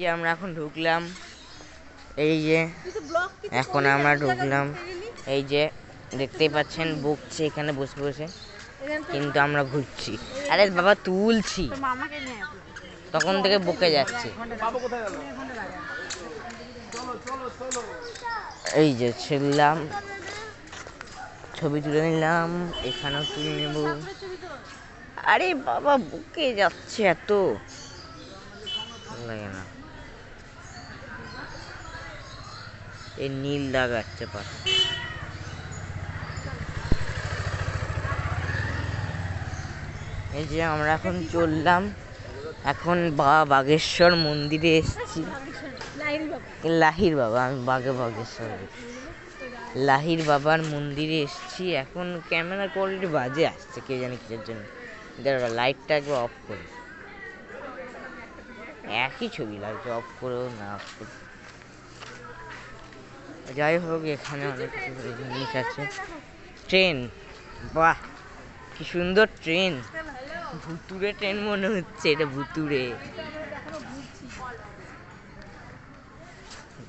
যে আমরা এখন ঢুকলাম, এই যে এখন আমরা ঢুকলাম, এই যে দেখতেই পাচ্ছেন বকছে এখানে বসে বসে, কিন্তু আমরা ঘুরছি। আরে বাবা তুলছি, তখন থেকে বকে যাচ্ছে। এই যে ছিলাম, ছবি তুলে নিলাম, এখানেও তুলে নেব। আরে বাবা বকে যাচ্ছে, এত লাগে না। এই নীল দাগ আসছে পাশে। এই যে আমরা এখন চললাম, এখন বাগেশ্বর মন্দিরে এসেছি। লাহির বাবা, আমি বাগেশ্বর লাহির বাবার মন্দিরে এসেছি। এখন ক্যামেরা কোয়ালিটি বাজে আসছে, কে জানি কিসের জন্য। লাইটটা একবার অফ করে, একই ছবি লাগছে অফ করেও না অফ করে। যাই হোক, এখানে অনেক জিনিস আছে। ট্রেন, বাহ কি সুন্দর ট্রেন, ভুতুরে ট্রেন মনে হচ্ছে, এটা ভুতুরে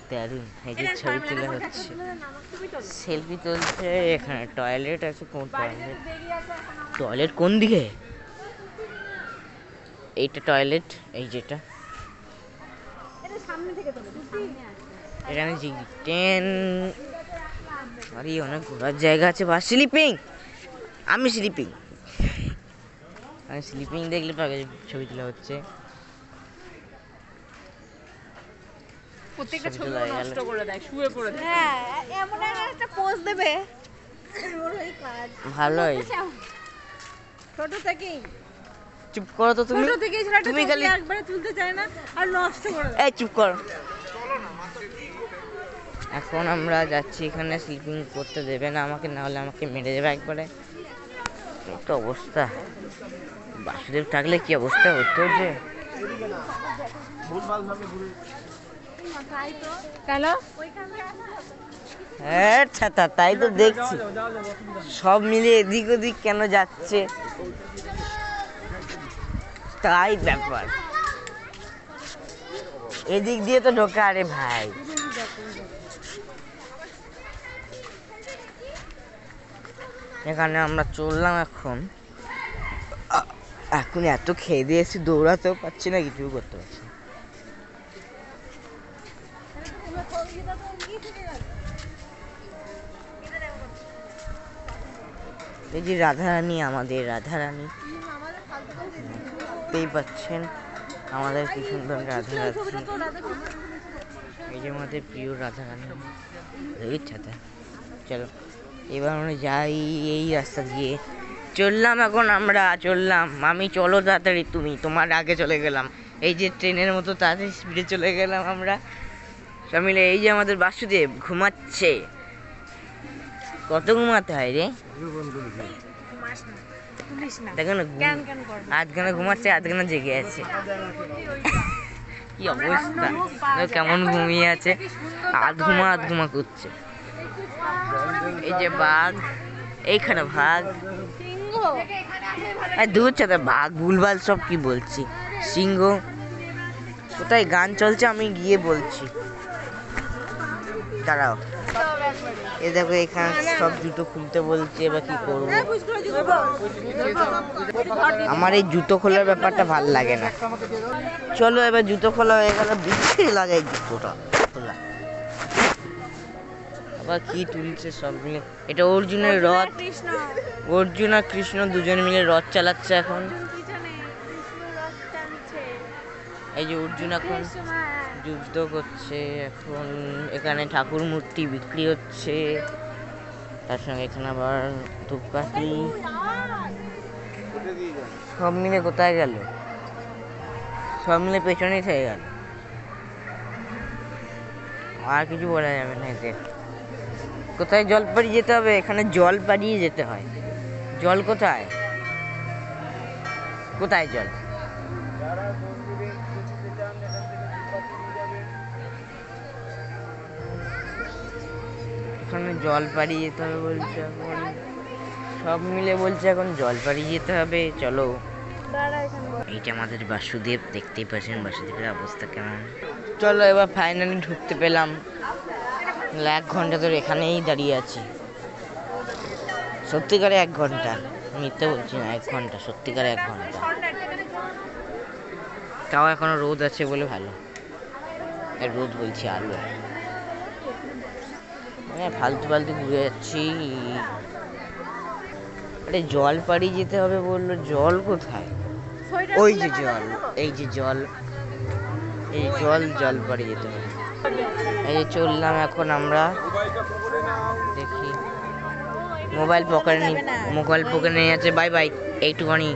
দারুণ। এই যে ছবি তোলা হচ্ছে, সেলফি তুলছে। এখানে টয়লেট আছে, কোন টয়লেট? টয়লেট কোন দিকে? এইটা টয়লেট, এই যেটা এখানে ট্রেন। আরে অনেক ঘোরার জায়গা আছে। বা স্লিপিং, আমি স্লিপিং দেখলে পাগে ছবি তোলা হচ্ছে। প্রত্যেকটা ছবি নষ্ট করে দেয়, শুয়ে পড়ে দেয়। হ্যাঁ, এমন একটা পোজ দেবে, ওরই কাজ। ভালোই ছোট থেকেই। চুপ করো তো তুমি, ছোট থেকেই ছেলেটা তুমি খালি একবারে তুলতে চায় না আর নষ্ট করে দেয়। এই চুপ করো। এখন আমরা যাচ্ছি, এখানে স্লিপিং করতে দেবে না আমাকে, না হলে আমাকে মেরে দেবে একবারে। একটা অবস্থা, বাসুদেব থাকলে কি অবস্থা হতো যে। তাই তো দেখছি, সব মিলে এদিক ওদিক কেন যাচ্ছে, তাই ব্যাপার। এদিক দিয়ে তো ঢোকা। আরে ভাই, এখানে আমরা চললাম। এখন এত খেয়ে দিয়ে এসে দৌড়াতেও পারছি না, কিছু করতে পারছি না। এই যে রাধারানী, আমাদের রাধারানী দেখতেই পাচ্ছেন, আমাদের কি সুন্দর রাধারানী। এই যে আমাদের প্রিয় রাধারানী। চলো এবার আমরা যাই, এই রাস্তা দিয়ে চললাম। এখন আমরা চললাম, আমি চলো তাড়াতাড়ি, তুমি তোমার আগে চলে গেলাম। এই যে ট্রেনের মতো তাড়াতাড়ি স্পিডে চলে গেলাম আমরা সব মিলে। এই যে আমাদের বাসুদেব ঘুমাচ্ছে, কত ঘুমাতে হয় রে, দেখো না, আধখানা ঘুমাচ্ছে, আধখানা জেগে আছে। কি অবস্থা, কেমন ঘুমিয়ে আছে, আধ ঘুমা করছে। এই যে বাঘ, এইখানে ভাগ, দূর চাঁদা বাঘ, ভুলভাল সব কি বলছি। সিংহ কোথায়? গান চলছে, আমি গিয়ে বলছি, দাঁড়াও। এ দেখো এখানে সব জুতো খুলতে বলছে, এবার কি করবো। আমার এই জুতো খোলার ব্যাপারটা ভাল লাগে না। চলো এবার জুতো খোলা হয়ে গেল, বিচ্ছিরি লাগে জুতোটা খোলা। আবার কি তুলছে সব মিলে, এটা অর্জুনের রথ। অর্জুন আর কৃষ্ণ দুজন মিলে রথ চালাচ্ছে এখন। এই যে অর্জুন এখন যুদ্ধ করছে। এখন এখানে ঠাকুর মূর্তি বিক্রি হচ্ছে, তার সঙ্গে এখানে আবার ধূপকাঠি, সব মিলে কোথায় গেল, সব মিলে পেছনেই থেকে গেল। আর কিছু বলা যাবে না। এতে কোথায় জল পাড়িয়ে যেতে হবে, এখানে জল পাড়িয়ে যেতে হয়। জল কোথায়, কোথায় জল? এখানে জল পাড়িয়ে যেতে হবে বলছে, এখন সব মিলে বলছে এখন জল পাড়িয়ে যেতে হবে। চলো, এইটা আমাদের বাসুদেব, দেখতেই পাচ্ছেন বাসুদেবের অবস্থা কেমন। চলো এবার ফাইনালি ঢুকতে পেলাম। 1 ঘন্টা ধরে এখানেই দাঁড়িয়ে আছি। সত্যিকারে 1 ঘন্টা, মিথ্যে বলছি না, 1 ঘন্টা, সত্যিকারে 1 ঘন্টা। তাও এখনো রোদ আছে বলে ভালো। রোদ বলছি, আলো। মানে ফালতু ফালতু ঘুরে যাচ্ছি। আরে জল পাড়ি যেতে হবে বললো, জল কোথায়? ওই যে জল, এই যে জল, এই জল পাড়ি যেতে হবে। এই যে চললাম এখন আমরা। দেখি মোবাইল পকেটে নিয়ে আছে। Bye bye, এইটুখানি।